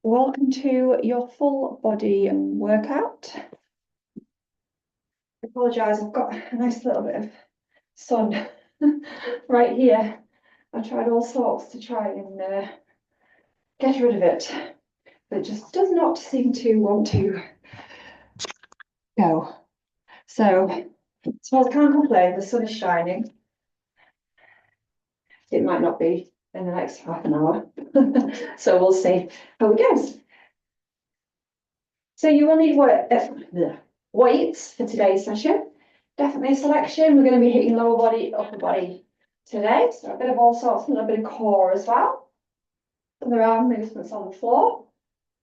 Welcome to your full body workout. I apologise, I've got a nice little bit of sun right here. I tried all sorts to try and get rid of it, but it just does not seem to want to go. So, I suppose I can't complain, the sun is shining. It might not be in the next half an hour, so we'll see how it goes. So you will need weights for today's session. Definitely a selection. We're going to be hitting lower body, upper body today. So a bit of all sorts, a little bit of core as well. And there are movements on the floor.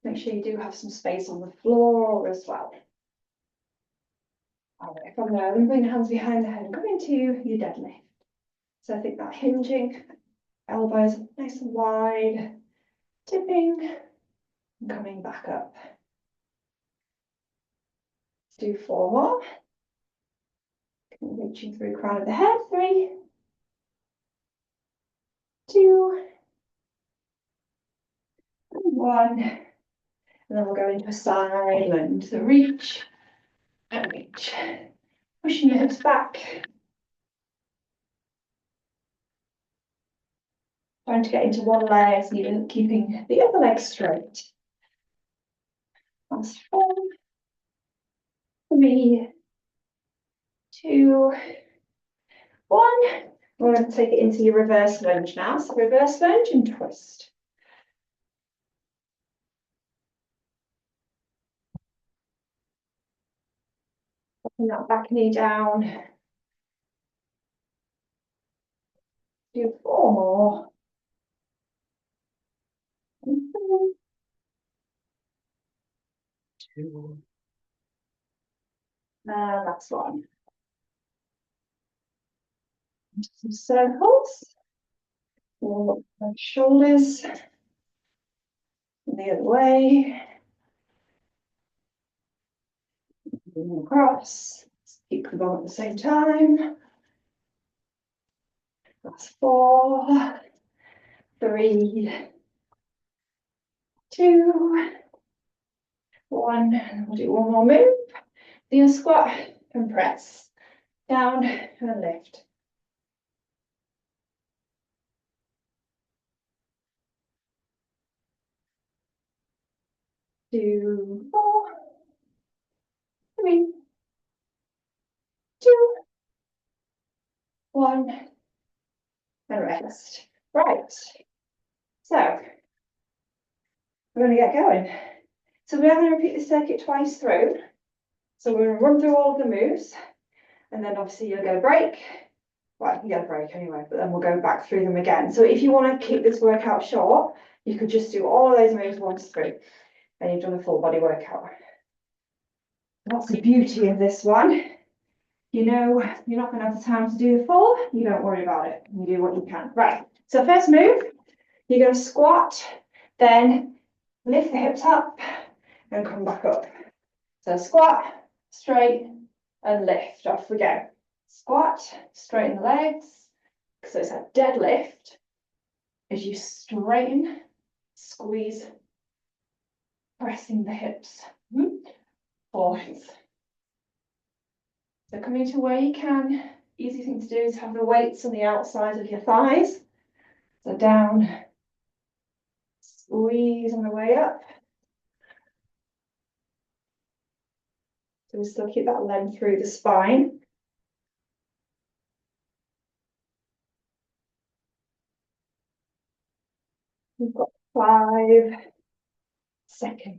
Make sure you do have some space on the floor as well. All right, from there, then bring your hands behind the head and come into your deadlift. So I think that hinging, elbows nice and wide, tipping, and coming back up. Let's do 4 more. Reaching through crown of the head, 3, 2, and 1. And then we'll go into a silent reach and reach. Pushing your hips back. Trying to get into one leg, so you're keeping the other leg straight. That's 4, 3, 2, 1. We're going to take it into your reverse lunge now. So reverse lunge and twist. Putting that back knee down. Do 4 more. 2. And that's 1. Some circles. Roll up the shoulders. And the other way. Across. Keep them on at the same time. That's 4, 3, 2, 1. And we'll do one more move. Do a squat and press. Down and lift. Do 4, 3, 2, 1, and rest. Right. So we're going to get going. So we're going to repeat the circuit twice through. So we're going to run through all of the moves, and then obviously you'll get a break. Well, you get a break anyway, but then we'll go back through them again. So if you want to keep this workout short, you could just do all of those moves once through, and you've done a full body workout. That's the beauty of this one. You know you're not going to have the time to do the full, you don't worry about it. You do what you can. Right, so first move, you're going to squat, then lift the hips up and come back up. So squat, straight, and lift. Off we go. Squat, straighten the legs. So it's a deadlift. As you straighten, squeeze, pressing the hips forwards. So coming to where you can. Easy thing to do is have the weights on the outside of your thighs. So down, squeeze on the way up. So we still keep that length through the spine. We've got 5 seconds.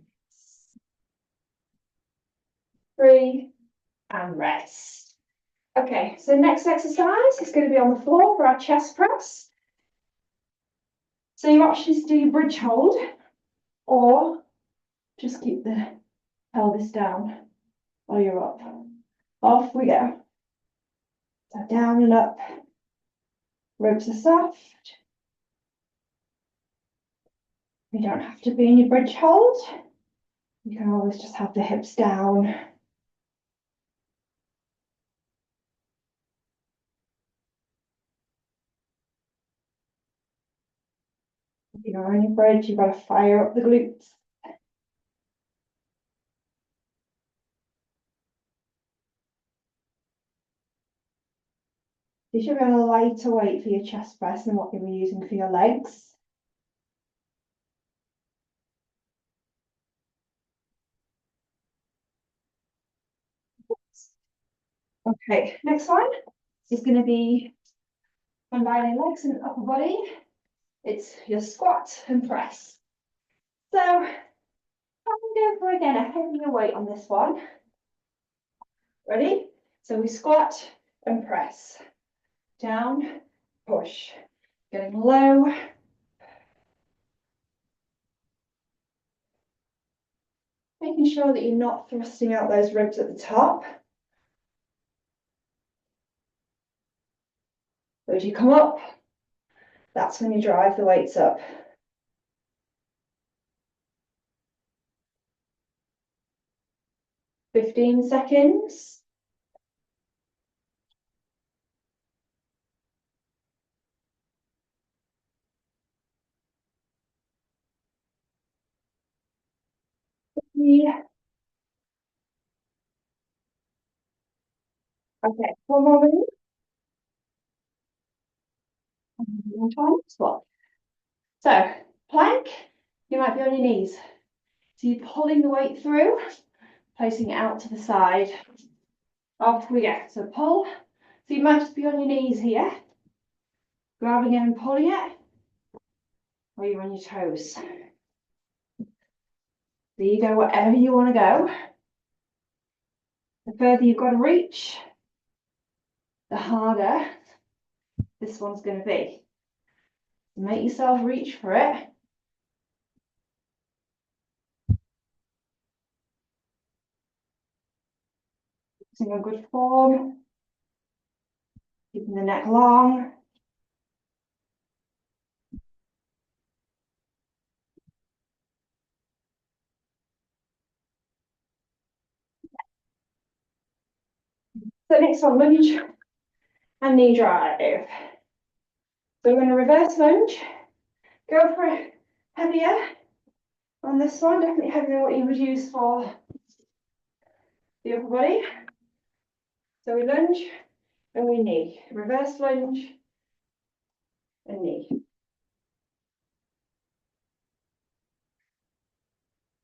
3, and rest. Okay, so next exercise is going to be on the floor for our chest press. So your options to do your bridge hold, or just keep the pelvis down while you're up. Off we go. So down and up. Ribs are soft. You don't have to be in your bridge hold. You can always just have the hips down. If you're on your bridge, you've got to fire up the glutes. You should have a lighter weight for your chest press than what you were using for your legs. Okay, next one is going to be combining legs and upper body. It's your squat and press. So I'm going to go for again a heavier weight on this one. Ready? So we squat and press. Down, push. Getting low. Making sure that you're not thrusting out those ribs at the top. So as you come up, that's when you drive the weights up. 15 seconds. Yeah. Okay, one more minute. One time, squat. So, plank, you might be on your knees. So you're pulling the weight through, placing it out to the side. Off we go. So pull. So you might just be on your knees here, grabbing it and pulling it, or you're on your toes. So you go wherever you want to go. The further you've got to reach, the harder this one's going to be. Make yourself reach for it. Using a good form, keeping the neck long. So next one, lunge and knee drive. So we're going to reverse lunge. Go for it heavier on this one, definitely heavier than what you would use for the upper body. So we lunge and we knee. Reverse lunge and knee.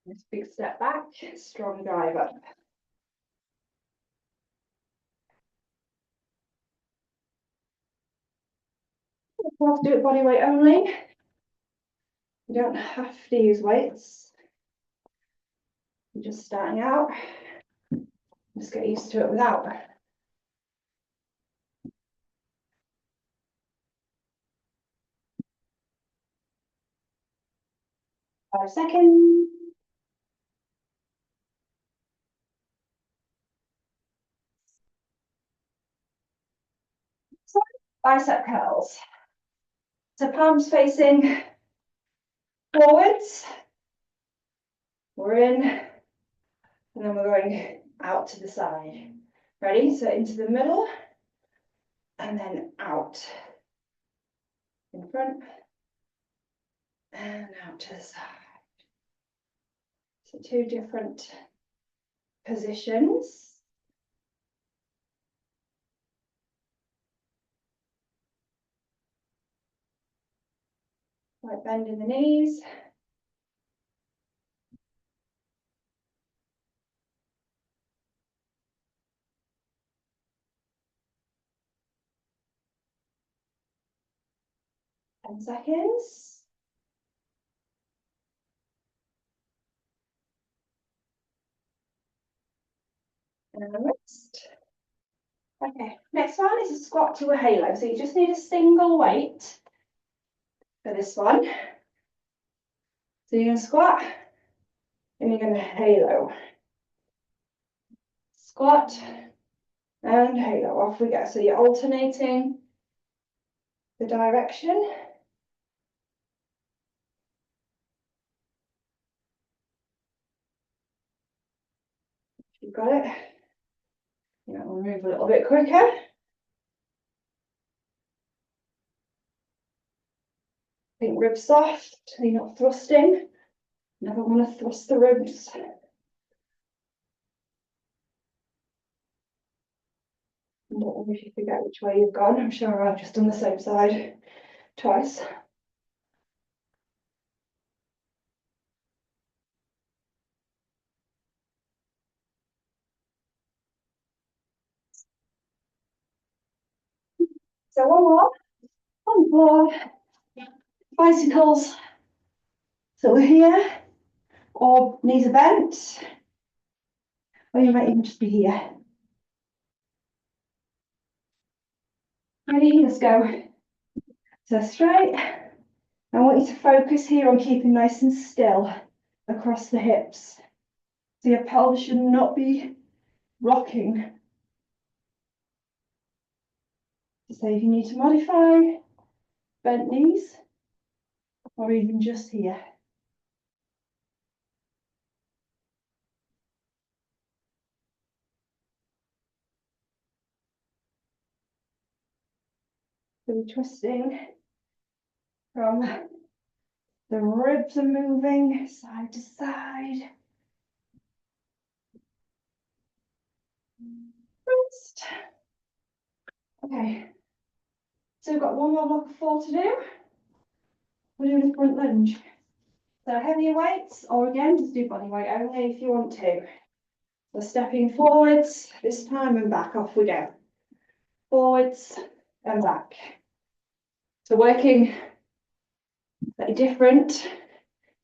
This big step back, strong drive up. We'll have to do it body weight only. You don't have to use weights. You're just starting out. Just get used to it without. 5 seconds. So, bicep curls. So palms facing forwards. We're in, and then we're going out to the side. Ready? So into the middle, and then out. In front, and out to the side. So 2 different positions. Like bending the knees. Ten seconds. And rest. Okay, next one is a squat to a halo. So you just need a single weight for this one. So you're going to squat and you're going to halo. Squat and halo. Off we go. So you're alternating the direction. You've got it. You know, we'll move a little bit quicker. Keep ribs soft, so you're not thrusting. Never want to thrust the ribs. I don't know if you forget which way you've gone. I'm sure I've just done the same side twice. So one more on the floor, bicycles. So we're here, or knees are bent, or you might even just be here. Ready? Let's go. So straight. I want you to focus here on keeping nice and still across the hips. So your pelvis should not be rocking. So if you need to modify, bent knees, or even just here. So we're twisting from the ribs are moving side to side. Wrist. Okay. So we've got one more block of 4 to do. We're doing a front lunge. So heavier weights, or again, just do body weight only if you want to. So stepping forwards, this time and back, off we go. Forwards and back. So working slightly different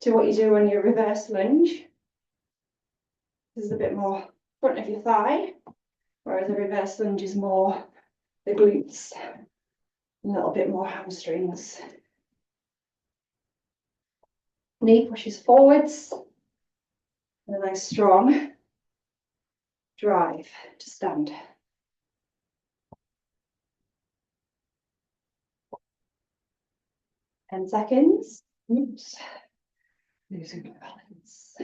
to what you do when you reverse lunge. This is a bit more front of your thigh, whereas a reverse lunge is more the glutes, a little bit more hamstrings. Knee pushes forwards, and a nice strong drive to stand. Ten seconds. Oops. Losing my balance.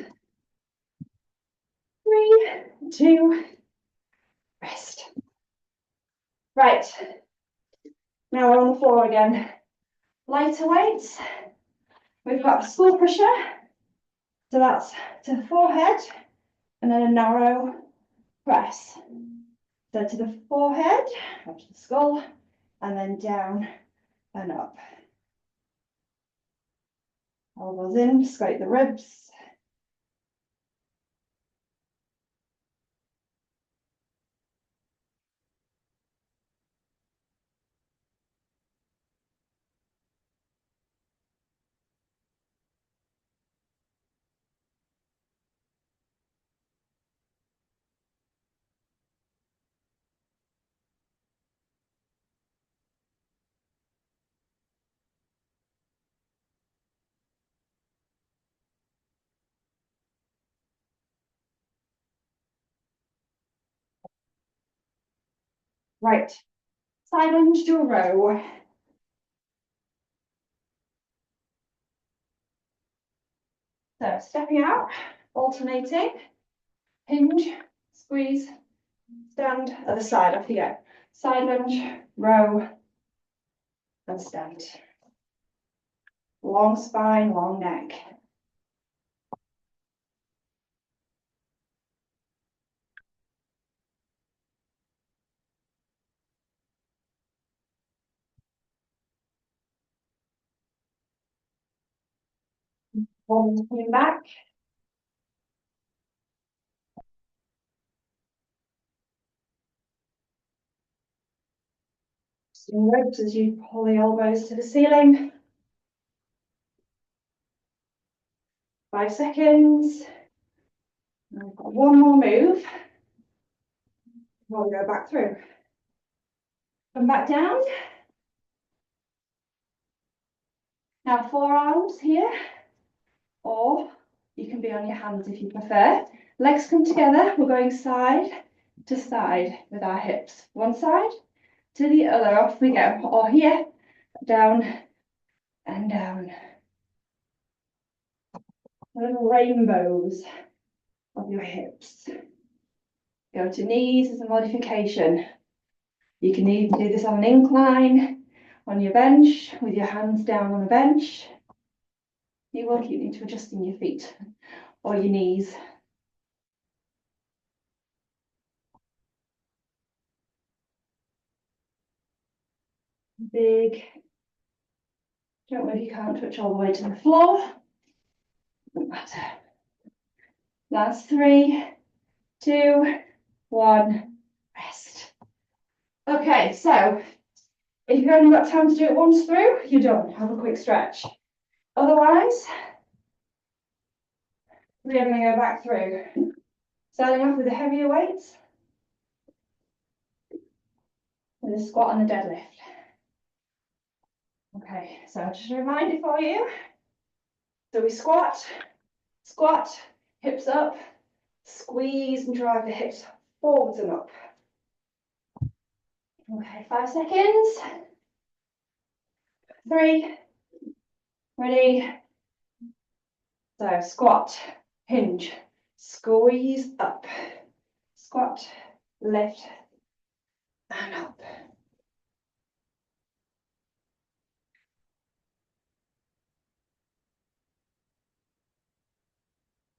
3, 2, rest. Right. Now we're on the floor again. Lighter weights. We've got skull pusher. So that's to the forehead and then a narrow press. So to the forehead, up to the skull, and then down and up. Elbows in, scrape the ribs. Right, side lunge to a row. So stepping out, alternating, hinge, squeeze, stand, other side, off you go. Side lunge, row, and stand. Long spine, long neck. Arms coming back. Some ribs as you pull the elbows to the ceiling. 5 seconds. And we've got one more move. We'll go back through. Come back down. Now forearms here, or you can be on your hands if you prefer. Legs come together. We're going side to side with our hips. One side to the other. Off we go. Or here, down and down. Little rainbows of your hips. Go to knees as a modification. You can even do this on an incline, on your bench, with your hands down on a bench. You will keep into adjusting your feet or your knees. big. Don't worry if you can't touch all the way to the floor. Doesn't matter. That's 3, 2, 1, rest. Okay, so if you've only got time to do it once through, you're done. Have a quick stretch. Otherwise, we are going to go back through. Starting off with the heavier weights, with a squat and a deadlift. Okay, so just a reminder for you. So we squat, squat, hips up, squeeze and drive the hips forwards and up. Okay, 5 seconds. 3, ready. So squat, hinge, squeeze up, squat, lift, and up.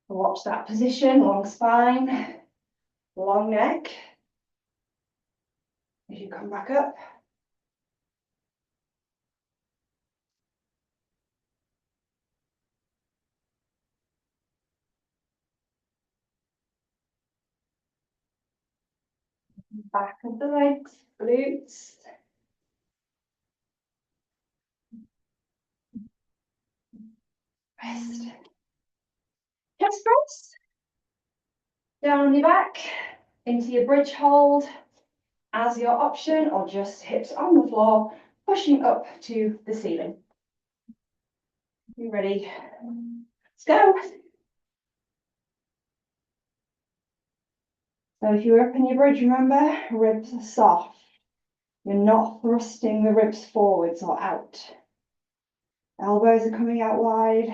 Watch that position, long spine, long neck. As you come back up. Back of the legs, glutes. Rest. Chest press. Down on your back, into your bridge hold as your option, or just hips on the floor, pushing up to the ceiling. You ready? Let's go. So if you're up in your bridge, remember, ribs are soft. You're not thrusting the ribs forwards or out. Elbows are coming out wide.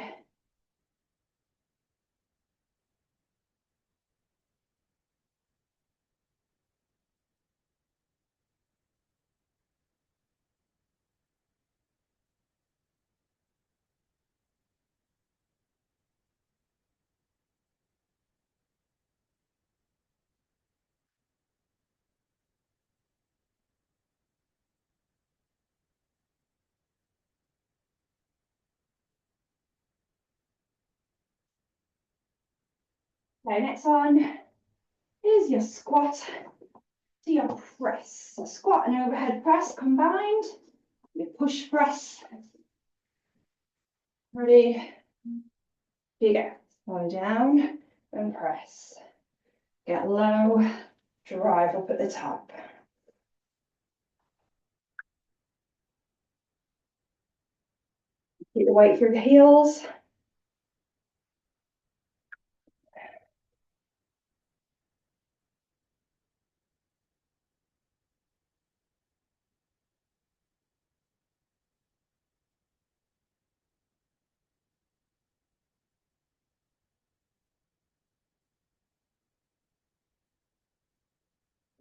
Okay, next one is your squat to your press. So squat and overhead press combined. Your push press. Ready? Here you go. Lie down and press. Get low, drive up at the top. Keep the weight through the heels.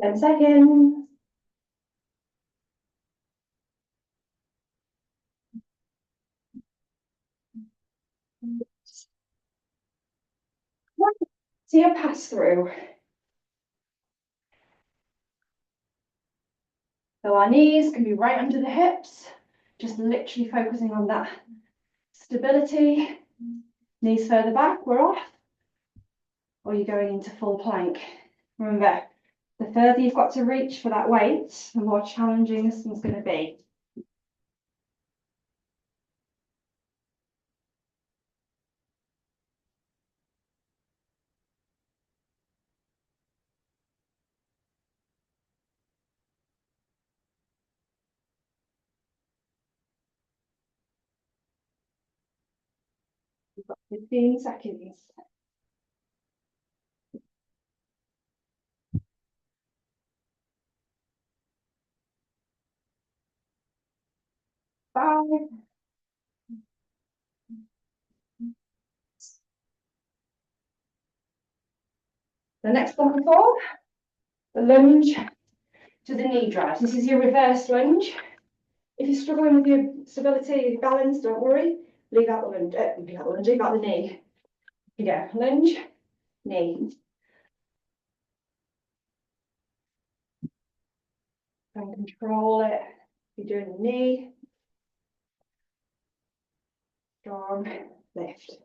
10 seconds. So your pass through. So our knees can be right under the hips, just literally focusing on that stability. Knees further back, we're off. Or you're going into full plank. Remember, the further you've got to reach for that weight, the more challenging this one's going to be. You've got 15 seconds. 5. The next block of 4, the lunge to the knee drive. This is your reverse lunge. If you're struggling with your stability, your balance, don't worry. Leave out the lunge, leave out the knee. Here you go, lunge, knee. And control it You're doing a knee, strong, lift.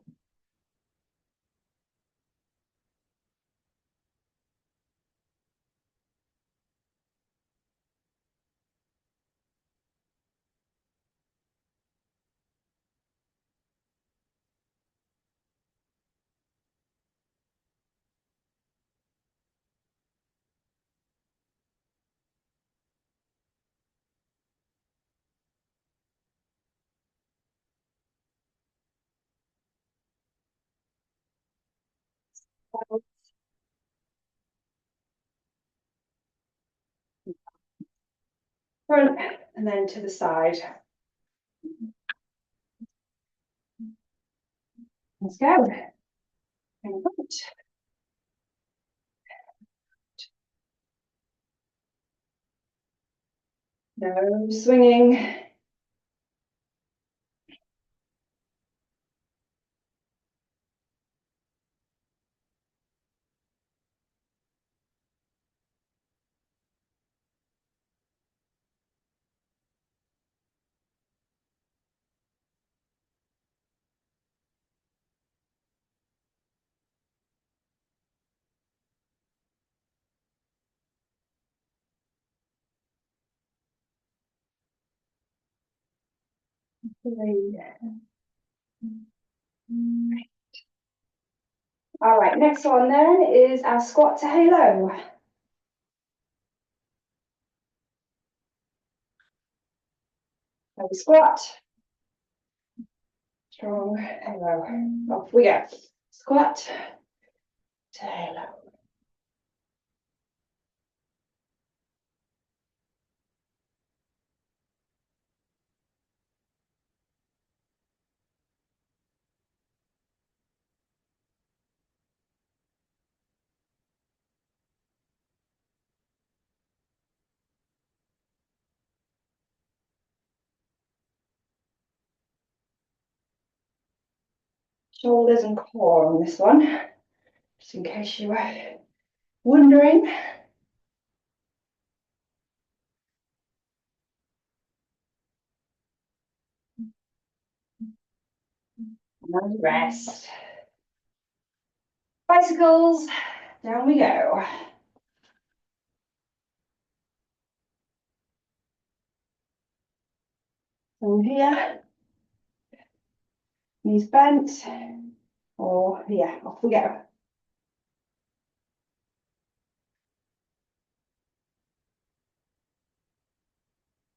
Front and then to the side. Let's go. And front. No swinging. Three. All right, next one then is our squat to halo. So we squat, strong halo. Off we go. Squat to halo. Shoulders and core on this one, just in case you were wondering. And rest. Bicycles, down we go. From here, knees bent, or yeah, off we go.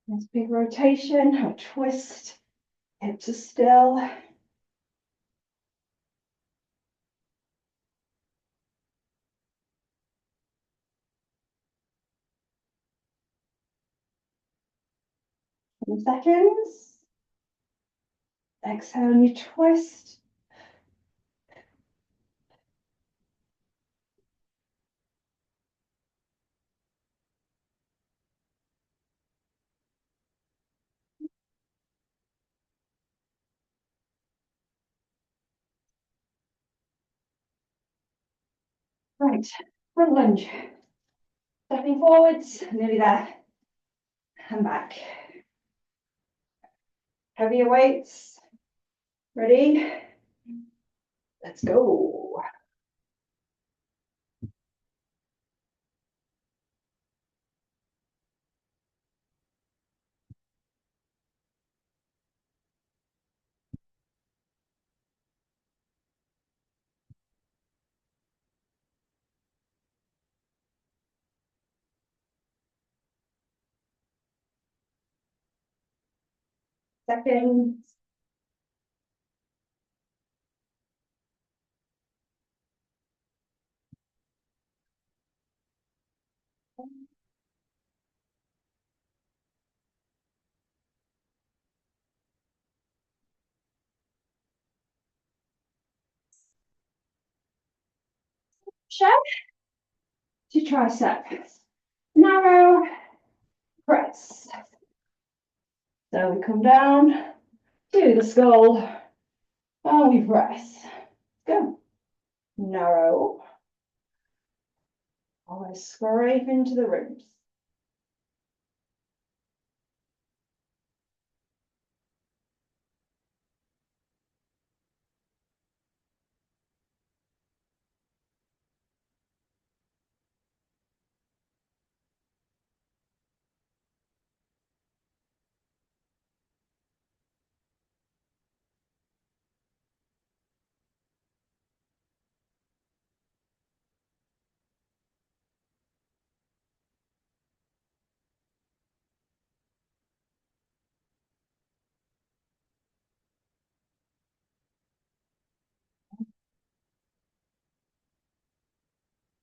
Nice big rotation, a twist, hips are still. Seconds. Exhale and you twist. Right, front lunge. Stepping forwards, nearly there. And back. Heavier weights. Ready? Let's go. Seconds. Shove to tricep. Narrow press. So we come down to the skull and we press. Go. Narrow. Always scrape into the ribs.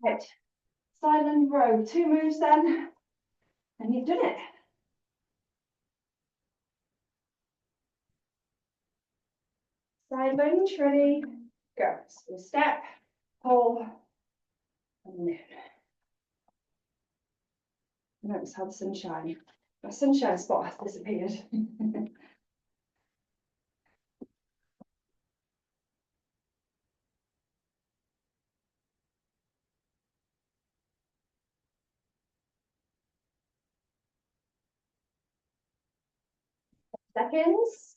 Right. Side lunge row, 2 moves then, and you've done it. Side lunge, ready, go. So step, pull, and then. Notice how the sunshine, my sunshine spot has disappeared. Seconds.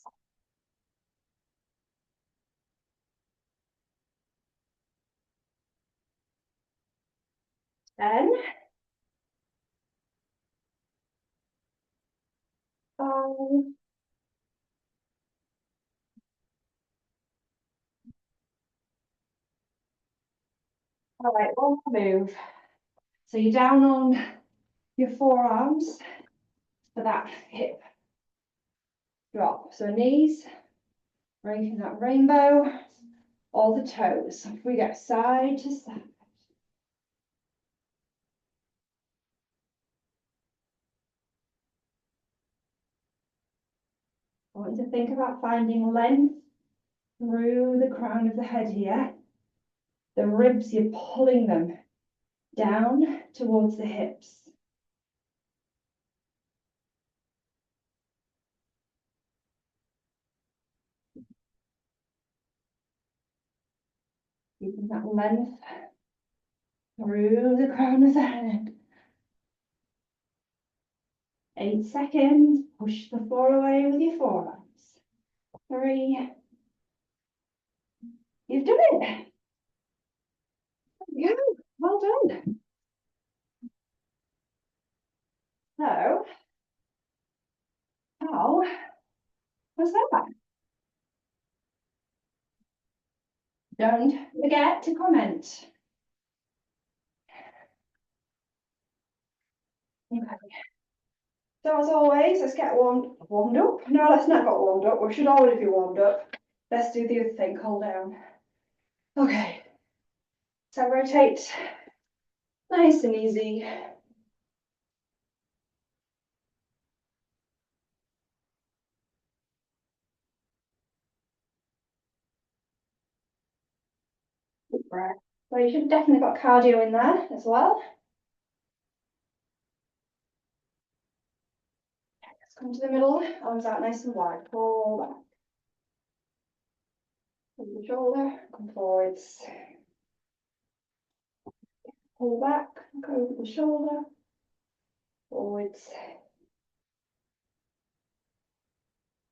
10. 5. All right, one more move. So you're down on your forearms for that hip drop. So knees, making that rainbow, all the toes. We get side to side. I want you to think about finding length through the crown of the head here. The ribs, you're pulling them down towards the hips. Keeping that length through the crown of the head. 8 seconds. Push the floor away with your forearms. 3. You've done it. Yeah, well done. So, how was that? Don't forget to comment. Okay. So as always, let's get warmed up. No, let's not get warmed up. We should already be warmed up. Let's do the other thing, cool down. Okay. So rotate. Nice and easy. Deep breath. So you should have definitely got cardio in there as well. Let's come to the middle, arms out nice and wide. Pull back. Pull the shoulder, come forwards. Pull back, go over the shoulder, forwards.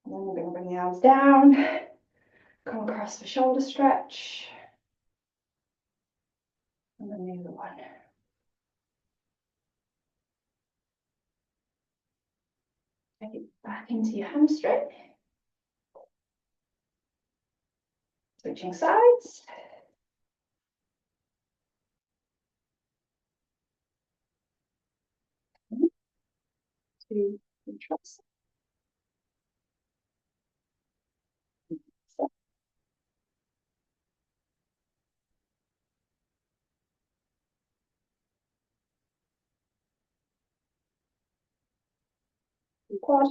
And then we're going to bring the arms down, come across the shoulder stretch. And then the other one. Take it back into your hamstring. Switching sides. To trust. Quad.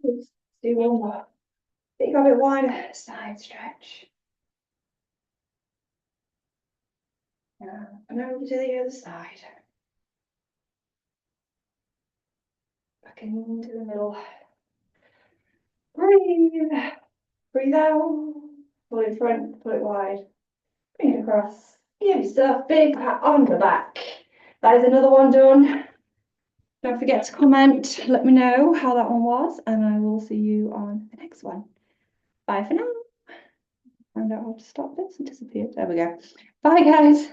Let's do one more. But you got a bit wider side stretch. And over to the other side. Back into the middle. Breathe. Breathe out. Pull it in front, pull it wide. Bring it across. Give yourself a big pat on the back. That is another one done. Don't forget to comment, let me know how that one was, and I will see you on the next one. Bye for now. Find out how to stop this and disappear. There we go. Bye, guys.